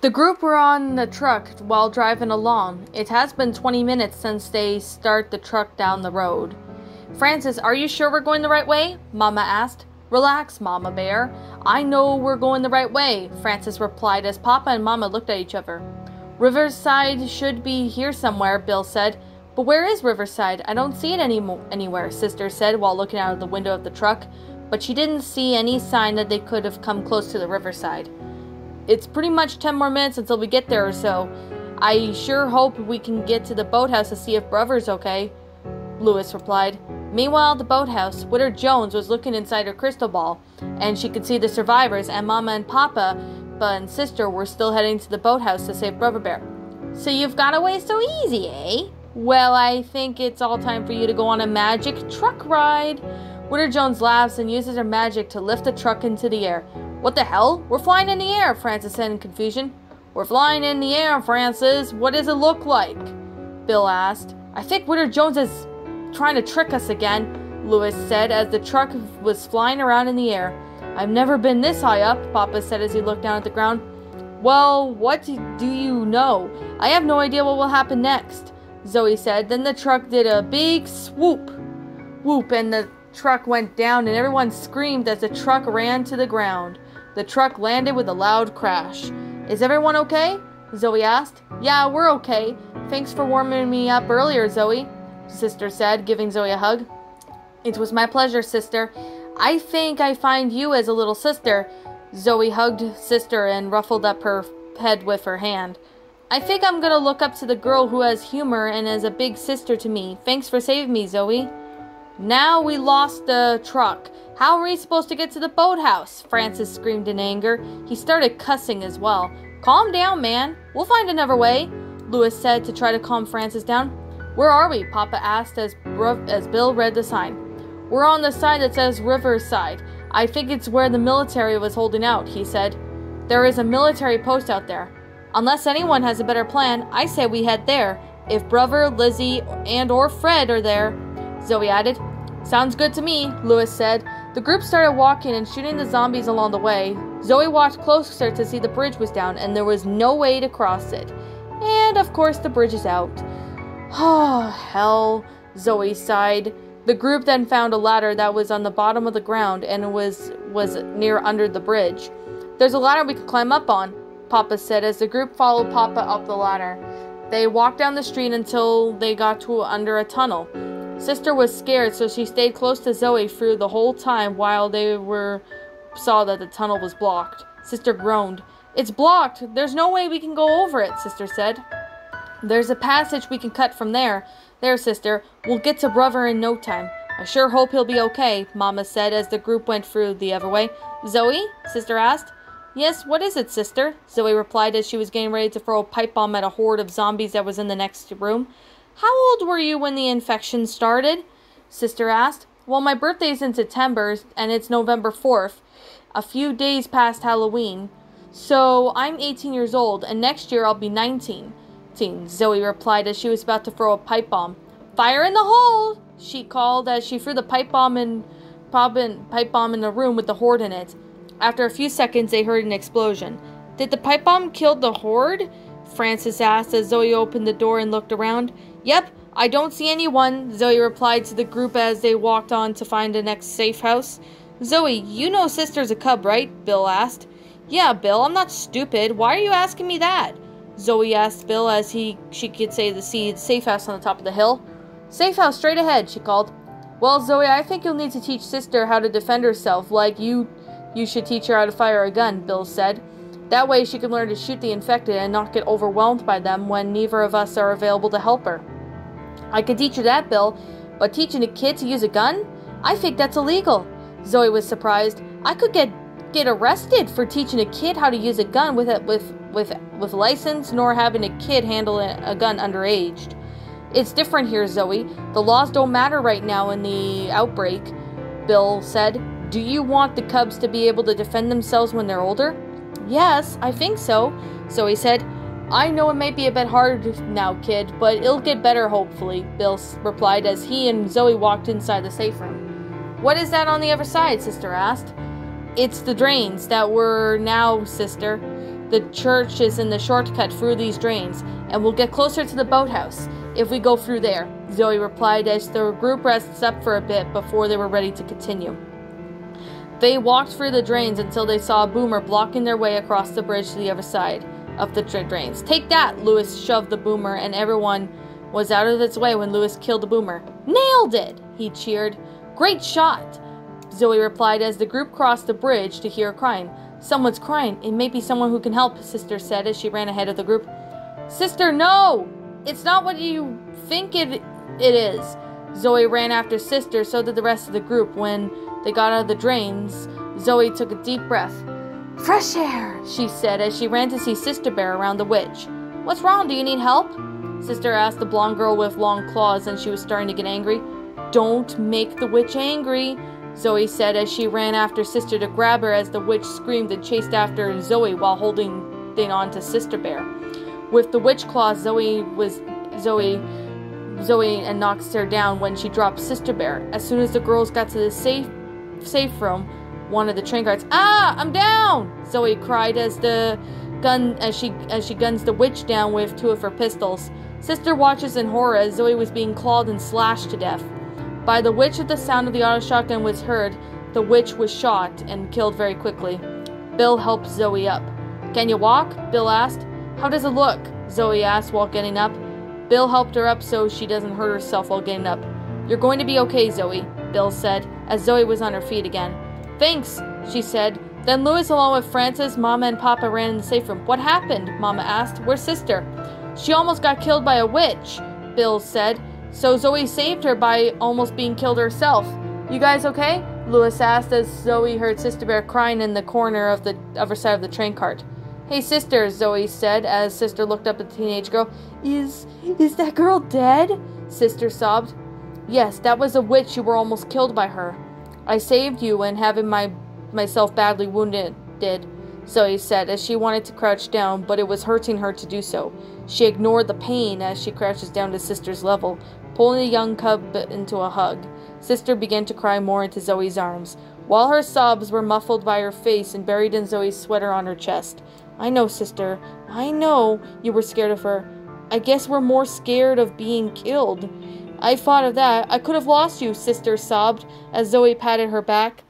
The group were on the truck while driving along. It has been 20 minutes since they start the truck down the road. Francis, are you sure we're going the right way? Mama asked. Relax, Mama Bear. I know we're going the right way, Francis replied as Papa and Mama looked at each other. Riverside should be here somewhere, Bill said. But where is Riverside? I don't see it anywhere, Sister said while looking out of the window of the truck. But she didn't see any sign that they could have come close to the riverside. It's pretty much 10 more minutes until we get there or so. I sure hope we can get to the boathouse to see if Brother's okay, Lewis replied. Meanwhile, at the boathouse, Witter Jones was looking inside her crystal ball, and she could see the survivors, and Mama and Papa and Sister were still heading to the boathouse to save Brother Bear. So you've got away so easy, eh? Well, I think it's all time for you to go on a magic truck ride. Witter Jones laughs and uses her magic to lift the truck into the air. What the hell? We're flying in the air, Francis said in confusion. We're flying in the air, Francis. What does it look like? Bill asked. I think Witter Jones is trying to trick us again, Lewis said as the truck was flying around in the air. I've never been this high up, Papa said as he looked down at the ground. Well, what do you know? I have no idea what will happen next, Zoe said. Then the truck did a big swoop, and the truck went down and everyone screamed as the truck ran to the ground. The truck landed with a loud crash. Is everyone okay? Zoe asked. Yeah, we're okay. Thanks for warming me up earlier, Zoe, Sister said, giving Zoe a hug. It was my pleasure, Sister. I think I find you as a little sister. Zoe hugged Sister and ruffled up her head with her hand. I think I'm gonna look up to the girl who has humor and is a big sister to me. Thanks for saving me, Zoe. Now we lost the truck. How are we supposed to get to the boathouse? Francis screamed in anger. He started cussing as well. Calm down, man. We'll find another way, Lewis said to try to calm Francis down. Where are we? Papa asked as Bill read the sign. We're on the side that says Riverside. I think it's where the military was holding out, he said. There is a military post out there. Unless anyone has a better plan, I say we head there. If Brother, Lizzie, and or Fred are there, Zoe added. Sounds good to me, Lewis said. The group started walking and shooting the zombies along the way. Zoe walked closer to see the bridge was down and there was no way to cross it. And of course the bridge is out. Oh, hell, Zoe sighed. The group then found a ladder that was on the bottom of the ground and was near under the bridge. There's a ladder we can climb up on, Papa said as the group followed Papa up the ladder. They walked down the street until they got to under a tunnel. Sister was scared, so she stayed close to Zoe through the whole time while they saw that the tunnel was blocked. Sister groaned. It's blocked! There's no way we can go over it, Sister said. There's a passage we can cut from there. There, Sister. We'll get to Brother in no time. I sure hope he'll be okay, Mama said as the group went through the other way. Zoe? Sister asked. Yes, what is it, Sister? Zoe replied as she was getting ready to throw a pipe bomb at a horde of zombies that was in the next room. How old were you when the infection started? Sister asked. Well, my birthday's in September, and it's November 4th, a few days past Halloween. So I'm 18 years old, and next year I'll be 19. Zoe replied as she was about to throw a pipe bomb. Fire in the hole! She called as she threw the pipe bomb in the room with the horde in it. After a few seconds, they heard an explosion. Did the pipe bomb kill the horde? Francis asked as Zoe opened the door and looked around. Yep, I don't see anyone, Zoe replied to the group as they walked on to find the next safe house. Zoe, you know Sister's a cub, right? Bill asked. Yeah, Bill, I'm not stupid. Why are you asking me that? Zoe asked Bill as she could see the safe house on the top of the hill. Safe house straight ahead, she called. Well, Zoe, I think you'll need to teach Sister how to defend herself, like you should teach her how to fire a gun, Bill said. That way she can learn to shoot the infected and not get overwhelmed by them when neither of us are available to help her. I could teach her that, Bill, but teaching a kid to use a gun? I think that's illegal. Zoe was surprised. I could get arrested for teaching a kid how to use a gun with license, nor having a kid handle a gun underage. It's different here, Zoe. The laws don't matter right now in the outbreak, Bill said. Do you want the cubs to be able to defend themselves when they're older? Yes, I think so, Zoe said. I know it may be a bit hard now, kid, but it'll get better, hopefully, Bill replied as he and Zoe walked inside the safe room. What is that on the other side? Sister asked. It's the drains that were now, Sister. The church is in the shortcut through these drains, and we'll get closer to the boathouse if we go through there, Zoe replied as the group rests up for a bit before they were ready to continue. They walked through the drains until they saw a boomer blocking their way across the bridge to the other side of the drains. Take that! Lewis shoved the boomer, and everyone was out of its way when Lewis killed the boomer. Nailed it! He cheered. Great shot! Zoe replied as the group crossed the bridge to hear crying. Someone's crying. It may be someone who can help, Sister said as she ran ahead of the group. Sister, no! It's not what you think it is. Zoe ran after Sister, so did the rest of the group. When they got out of the drains, Zoe took a deep breath. Fresh air, she said as she ran to see Sister Bear around the witch. What's wrong? Do you need help? Sister asked the blonde girl with long claws, and she was starting to get angry. Don't make the witch angry, Zoe said as she ran after Sister to grab her as the witch screamed and chased after Zoe while holding on to Sister Bear. With the witch claws, Zoe and knocked her down when she dropped Sister Bear. As soon as the girls got to the safe room, one of the train guards, "Ah, I'm down!" Zoe cried as she guns the witch down with two of her pistols. Sister watches in horror as Zoe was being clawed and slashed to death. By the witch, the sound of the auto shotgun was heard. The witch was shot and killed very quickly. Bill helped Zoe up. Can you walk? Bill asked. How does it look? Zoe asked while getting up. Bill helped her up so she doesn't hurt herself while getting up. You're going to be okay, Zoe, Bill said, as Zoe was on her feet again. Thanks, she said. Then Louis, along with Francis, Mama, and Papa ran in the safe room. What happened? Mama asked. Where's Sister? She almost got killed by a witch, Bill said. So Zoe saved her by almost being killed herself. You guys okay? Louis asked as Zoe heard Sister Bear crying in the corner of the other side of the train cart. Hey, Sister, Zoe said as Sister looked up at the teenage girl. Is that girl dead? Sister sobbed. Yes, that was a witch. You were almost killed by her. I saved you and having myself badly wounded, Zoe said as she wanted to crouch down, but it was hurting her to do so. She ignored the pain as she crouches down to Sister's level, pulling the young cub into a hug. Sister began to cry more into Zoe's arms, while her sobs were muffled by her face and buried in Zoe's sweater on her chest. I know, Sister. I know you were scared of her. I guess we're more scared of being killed. I thought of that. I could have lost you, Sister sobbed as Zoe patted her back.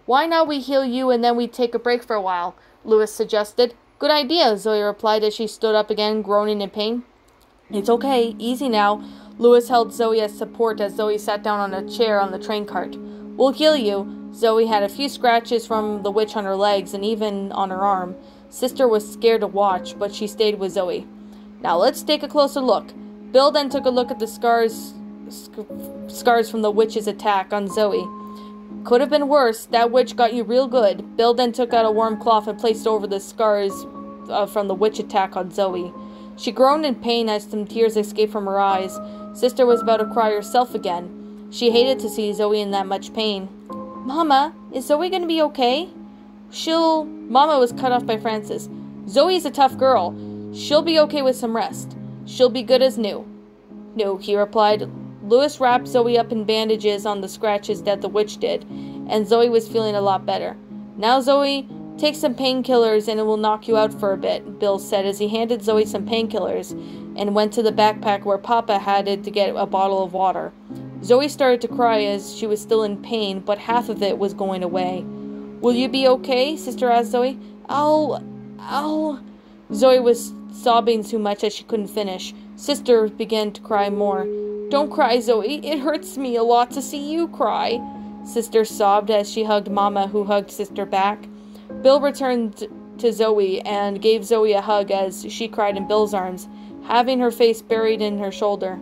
Why not we heal you and then we take a break for a while? Louis suggested. Good idea, Zoe replied as she stood up again, groaning in pain. It's okay. Easy now. Louis held Zoe as support as Zoe sat down on a chair on the train cart. We'll heal you. Zoe had a few scratches from the witch on her legs and even on her arm. Sister was scared to watch, but she stayed with Zoe. Now let's take a closer look. Bill then took a look at the scars from the witch's attack on Zoe. Could have been worse. That witch got you real good. Bill then took out a warm cloth and placed over the scars from the witch attack on Zoe. She groaned in pain as some tears escaped from her eyes. Sister was about to cry herself again. She hated to see Zoe in that much pain. Mama, is Zoe going to be okay? Mama was cut off by Francis. Zoe's a tough girl. She'll be okay with some rest. She'll be good as new. No, he replied. Louis wrapped Zoe up in bandages on the scratches that the witch did, and Zoe was feeling a lot better. Now, Zoe, take some painkillers and it will knock you out for a bit, Bill said as he handed Zoe some painkillers and went to the backpack where Papa had it to get a bottle of water. Zoe started to cry as she was still in pain, but half of it was going away. Will you be okay? Sister asked Zoe. Zoe was sobbing too much as she couldn't finish. Sister began to cry more. Don't cry, Zoe. It hurts me a lot to see you cry. Sister sobbed as she hugged Mama, who hugged Sister back. Bill returned to Zoe and gave Zoe a hug as she cried in Bill's arms, having her face buried in his shoulder.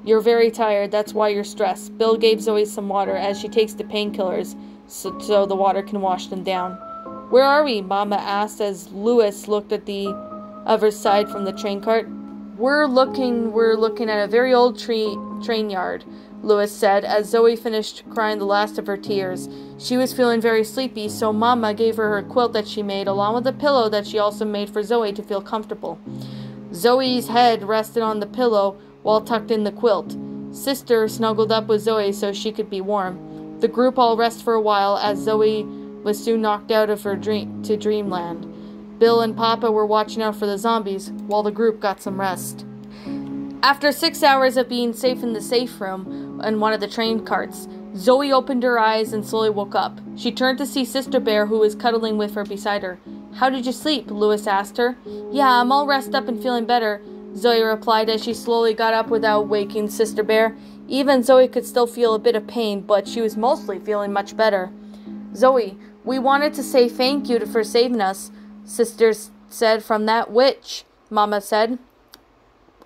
You're very tired. That's why you're stressed. Bill gave Zoe some water as she takes the painkillers so the water can wash them down. Where are we? Mama asked as Louis looked at the other side from the train cart. We're looking at a very old train yard, Louis said as Zoe finished crying the last of her tears. She was feeling very sleepy, so Mama gave her her quilt that she made, along with a pillow that she also made for Zoe to feel comfortable. Zoe's head rested on the pillow while tucked in the quilt. Sister snuggled up with Zoe so she could be warm. The group all rested for a while as Zoe was soon knocked out of her dreamland. Bill and Papa were watching out for the zombies, while the group got some rest. After 6 hours of being safe in the safe room in one of the train carts, Zoe opened her eyes and slowly woke up. She turned to see Sister Bear, who was cuddling with her beside her. "How did you sleep?" Lewis asked her. "Yeah, I'm all rested up and feeling better," Zoe replied as she slowly got up without waking Sister Bear. Even Zoe could still feel a bit of pain, but she was mostly feeling much better. "Zoe, we wanted to say thank you for saving us," Sister said, "from that witch," Mama said.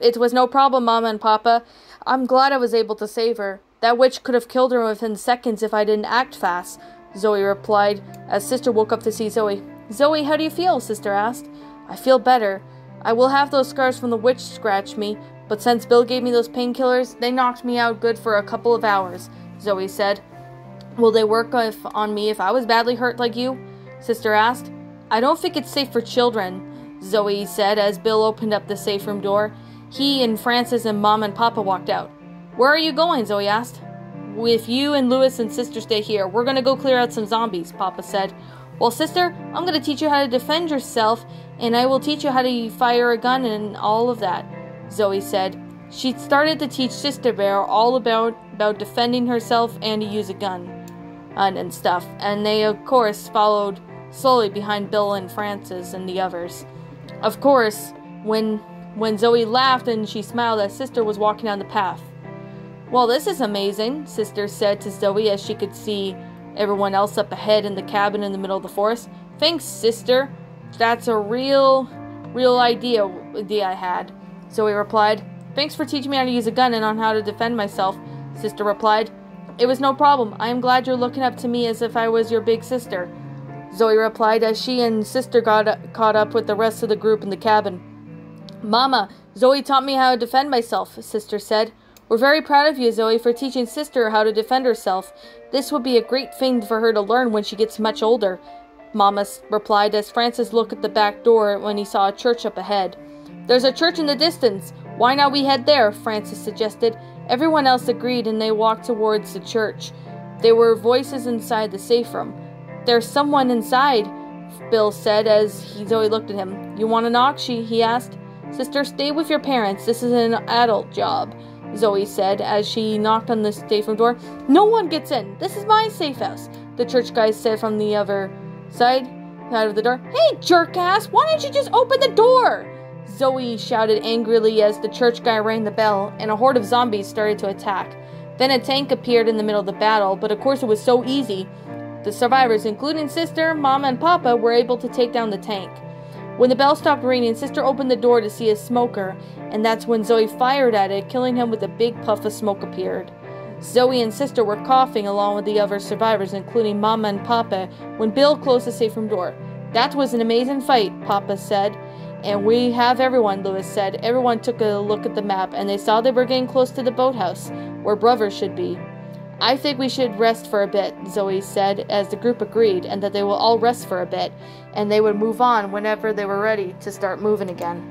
"It was no problem, Mama and Papa. I'm glad I was able to save her. That witch could have killed her within seconds if I didn't act fast," Zoe replied as Sister woke up to see Zoe. "Zoe, how do you feel?" Sister asked. "I feel better. I will have those scars from the witch scratch me, but since Bill gave me those painkillers, they knocked me out good for a couple of hours," Zoe said. "Will they work on me if I was badly hurt like you?" Sister asked. "I don't think it's safe for children," Zoe said as Bill opened up the safe room door. He and Francis and Mom and Papa walked out. "Where are you going?" Zoe asked. "If you and Lewis and Sister stay here, we're going to go clear out some zombies," Papa said. "Well, Sister, I'm going to teach you how to defend yourself, and I will teach you how to fire a gun and all of that," Zoe said. She started to teach Sister Bear all about defending herself and to use a gun and stuff, and they, of course, followed slowly behind Bill and Francis and the others. Of course, when Zoe laughed and she smiled as Sister was walking down the path. "Well, this is amazing," Sister said to Zoe as she could see everyone else up ahead in the cabin in the middle of the forest. "Thanks, Sister. That's a real idea I had," Zoe replied. "Thanks for teaching me how to use a gun and on how to defend myself," Sister replied. "It was no problem. I am glad you're looking up to me as if I was your big sister," Zoe replied as she and Sister got caught up with the rest of the group in the cabin. "Mama, Zoe taught me how to defend myself," Sister said. "We're very proud of you, Zoe, for teaching Sister how to defend herself. This will be a great thing for her to learn when she gets much older," Mama replied as Francis looked at the back door when he saw a church up ahead. "There's a church in the distance. Why not we head there?" Francis suggested. Everyone else agreed and they walked towards the church. There were voices inside the safe room. "There's someone inside," Bill said as Zoe looked at him. "You want to knock?" he asked. "Sister, stay with your parents. This is an adult job," Zoe said as she knocked on the safe room door. "No one gets in. This is my safe house," the church guy said from the other side of the door. "Hey, jerk-ass, why don't you just open the door?" Zoe shouted angrily as the church guy rang the bell, and a horde of zombies started to attack. Then a tank appeared in the middle of the battle, but of course it was so easy. The survivors, including Sister, Mama, and Papa, were able to take down the tank. When the bell stopped ringing, Sister opened the door to see a smoker, and that's when Zoe fired at it, killing him with a big puff of smoke appeared. Zoe and Sister were coughing along with the other survivors, including Mama and Papa, when Bill closed the safe room door. "That was an amazing fight," Papa said. "And we have everyone," Lewis said. Everyone took a look at the map, and they saw they were getting close to the boathouse, where Brother should be. "I think we should rest for a bit," Zoe said, as the group agreed, and that they will all rest for a bit, and they would move on whenever they were ready to start moving again.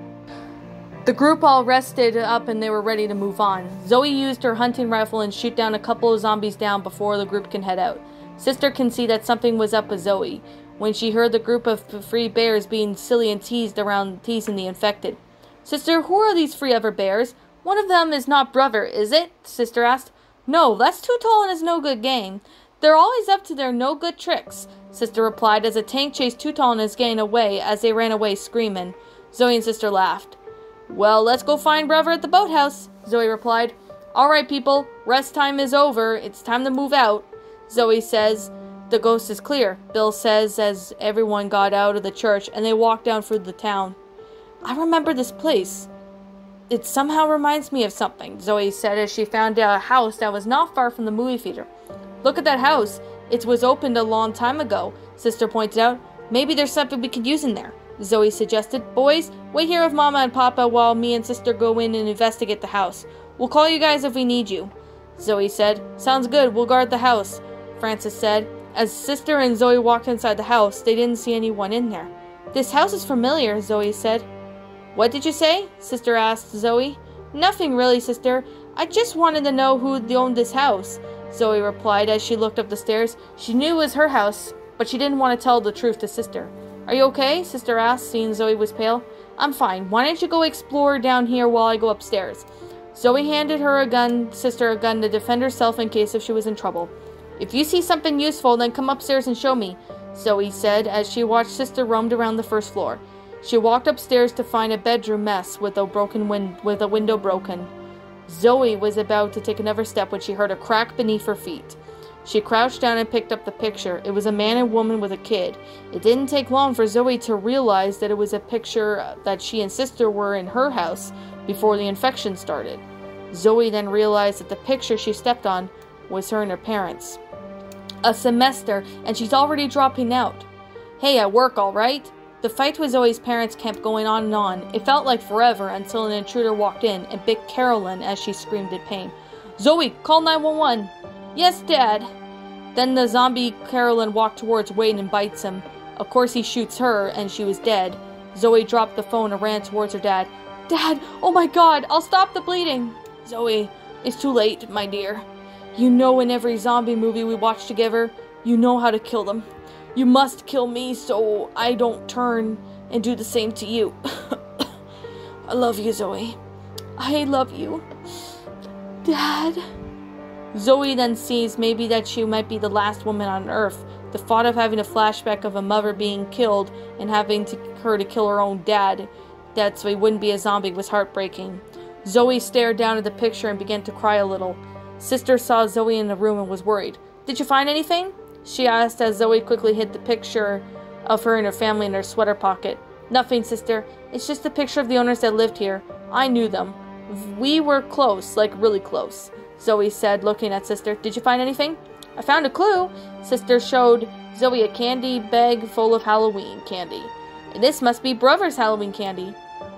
The group all rested up and they were ready to move on. Zoe used her hunting rifle and shoot down a couple of zombies down before the group can head out. Sister can see that something was up with Zoe when she heard the group of free bears being silly and teasing the infected. "Sister, who are these three other bears? One of them is not Brother, is it?" Sister asked. "No, that's too tall and is no good game. They're always up to their no good tricks," Sister replied as a tank chased Too Tall and his gang away as they ran away screaming. Zoe and Sister laughed. "Well, let's go find Brother at the boathouse," Zoe replied. "All right, people, rest time is over. It's time to move out," Zoe says. "The coast is clear," Bill says as everyone got out of the church and they walked down through the town. "I remember this place. It somehow reminds me of something," Zoe said as she found a house that was not far from the movie theater. "Look at that house. It was opened a long time ago," Sister pointed out. "Maybe there's something we could use in there," Zoe suggested. "Boys, wait here with Mama and Papa while me and Sister go in and investigate the house. We'll call you guys if we need you," Zoe said. "Sounds good. We'll guard the house," Francis said. As Sister and Zoe walked inside the house, they didn't see anyone in there. "This house is familiar," Zoe said. "What did you say?" Sister asked Zoe. "Nothing really, Sister. I just wanted to know who owned this house," Zoe replied as she looked up the stairs. She knew it was her house, but she didn't want to tell the truth to Sister. Are you okay? Sister asked, seeing Zoe was pale. I'm fine. Why don't you go explore down here while I go upstairs? Zoe handed her sister a gun to defend herself in case if she was in trouble. If you see something useful, then come upstairs and show me, Zoe said as she watched Sister roamed around the first floor. She walked upstairs to find a bedroom mess with a window broken. Zoe was about to take another step when she heard a crack beneath her feet. She crouched down and picked up the picture. It was a man and woman with a kid. It didn't take long for Zoe to realize that it was a picture that she and Sister were in her house before the infection started. Zoe then realized that the picture she stepped on was her and her parents. A semester, and she's already dropping out. Hey, at work, all right? The fight with Zoe's parents kept going on and on. It felt like forever until an intruder walked in and bit Carolyn as she screamed in pain. Zoe, call 911. Yes, Dad. Then the zombie Carolyn walked towards Wade and bites him. Of course he shoots her, and she was dead. Zoe dropped the phone and ran towards her dad. Dad, oh my God, I'll stop the bleeding. Zoe, it's too late, my dear. You know in every zombie movie we watch together, you know how to kill them. You must kill me so I don't turn and do the same to you. I love you, Zoe. I love you. Dad. Zoe then sees maybe that she might be the last woman on Earth. The thought of having a flashback of a mother being killed and having her to kill her own dad, that so he wouldn't be a zombie, was heartbreaking. Zoe stared down at the picture and began to cry a little. Sister saw Zoe in the room and was worried. Did you find anything? She asked as Zoe quickly hid the picture of her and her family in her sweater pocket. Nothing, Sister. It's just a picture of the owners that lived here. I knew them. We were close, like really close, Zoe said, looking at Sister. Did you find anything? I found a clue. Sister showed Zoe a candy bag full of Halloween candy. This must be Brother's Halloween candy.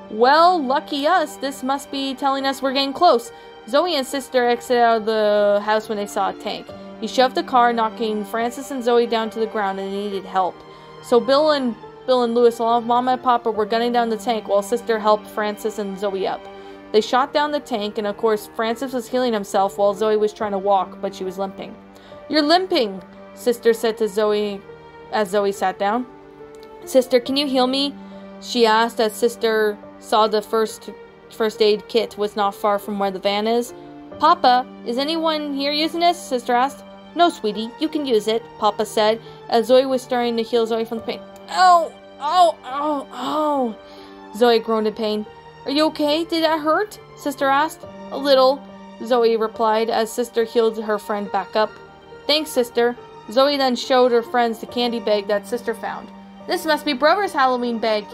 Well, lucky us. This must be telling us we're getting close. Zoe and Sister exited out of the house when they saw a tank. He shoved the car, knocking Francis and Zoe down to the ground, and they needed help. So Bill and Louis, along with Mama and Papa, were gunning down the tank while Sister helped Francis and Zoe up. They shot down the tank, and of course, Francis was healing himself while Zoe was trying to walk, but she was limping. You're limping, Sister said to Zoe as Zoe sat down. Sister, can you heal me? She asked as Sister saw the first aid kit was not far from where the van is. Papa, is anyone here using this? Sister asked. No, sweetie, you can use it, Papa said, as Zoe was starting to heal Zoe from the pain. Ow! Ow! Ow! Ow! Zoe groaned in pain. Are you okay? Did that hurt? Sister asked. A little, Zoe replied as Sister healed her friend back up. Thanks, Sister. Zoe then showed her friends the candy bag that Sister found. This must be Brother's Halloween bag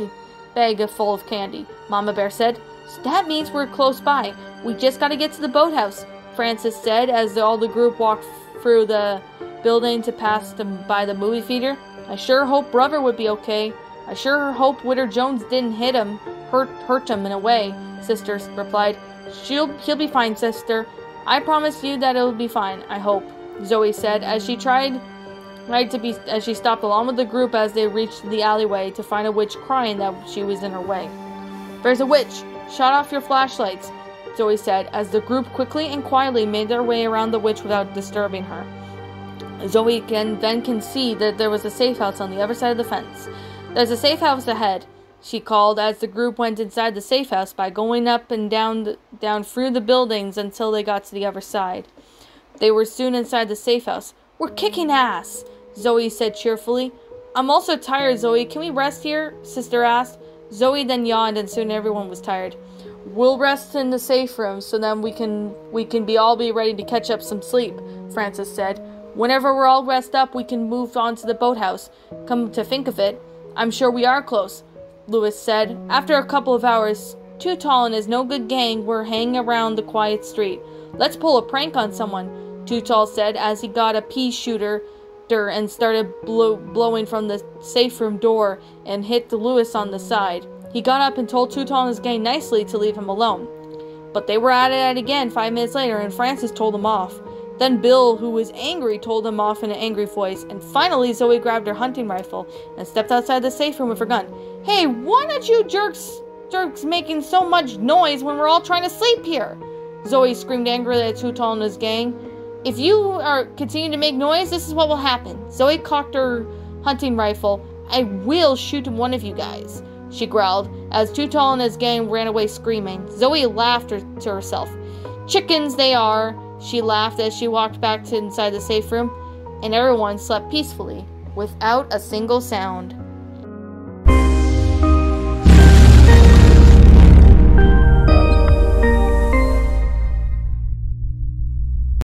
full of candy, Mama Bear said. So that means we're close by. We just gotta get to the boathouse, Francis said as all the group walked through the building to pass by the movie theater. I sure hope Brother would be okay. I sure hope Witter Jones didn't hurt him in a way, Sister replied. He'll be fine, Sister. I promise you that it'll be fine, I hope, Zoe said as she as she stopped along with the group as they reached the alleyway to find a witch crying that she was in her way. There's a witch! Shut off your flashlights, Zoe said as the group quickly and quietly made their way around the witch without disturbing her. Zoe then can see that there was a safe house on the other side of the fence. There's a safe house ahead, she called as the group went inside the safe house by going up and down through the buildings until they got to the other side. They were soon inside the safe house. We're kicking ass, Zoe said cheerfully. I'm also tired, Zoe. Can we rest here? Sister asked. Zoe then yawned and soon everyone was tired. We'll rest in the safe room so then we can all be ready to catch up some sleep, Francis said. Whenever we're all rest up, we can move on to the boathouse. Come to think of it, I'm sure we are close, Louis said. After a couple of hours, Too Tall and his no good gang were hanging around the quiet street. Let's pull a prank on someone, Too Tall said as he got a pea shooter and started blowing from the safe room door and hit Louis on the side. He got up and told Too Tall and his gang nicely to leave him alone. But they were at it again 5 minutes later and Francis told them off. Then Bill, who was angry, told them off in an angry voice, and finally Zoe grabbed her hunting rifle and stepped outside the safe room with her gun. Hey, why don't you jerks making so much noise when we're all trying to sleep here? Zoe screamed angrily at Too Tall and his gang. If you continue to make noise, this is what will happen. Zoe cocked her hunting rifle I will shoot one of you guys, she growled, as Too Tall and his gang ran away screaming. Zoe laughed to herself. Chickens they are, she laughed as she walked back to inside the safe room, and everyone slept peacefully, without a single sound.